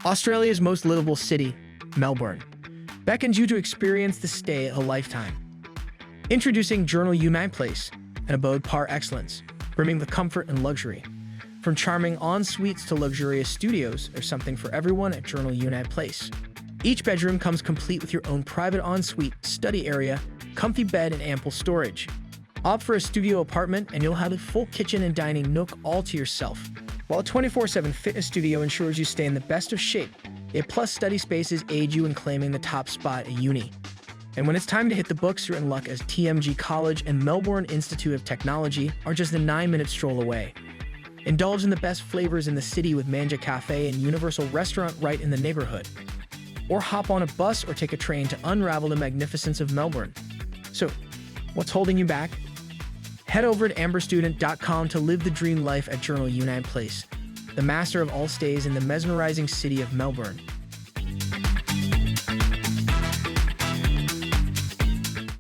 Australia's most livable city, Melbourne, beckons you to experience the stay of a lifetime. Introducing Journal Uni Place, an abode par excellence, brimming with comfort and luxury. From charming en-suites to luxurious studios, there's something for everyone at Journal Uni Place. Each bedroom comes complete with your own private en-suite, study area, comfy bed, and ample storage. Opt for a studio apartment and you'll have a full kitchen and dining nook all to yourself. While a 24/7 fitness studio ensures you stay in the best of shape, A-plus study spaces aid you in claiming the top spot at uni. And when it's time to hit the books, you're in luck as TMG College and Melbourne Institute of Technology are just a 9-minute stroll away. Indulge in the best flavors in the city with Manja Cafe and Universal Restaurant right in the neighborhood. Or hop on a bus or take a train to unravel the magnificence of Melbourne. So, what's holding you back? Head over to amberstudent.com to live the dream life at Journal Uni Place, the master of all stays in the mesmerizing city of Melbourne.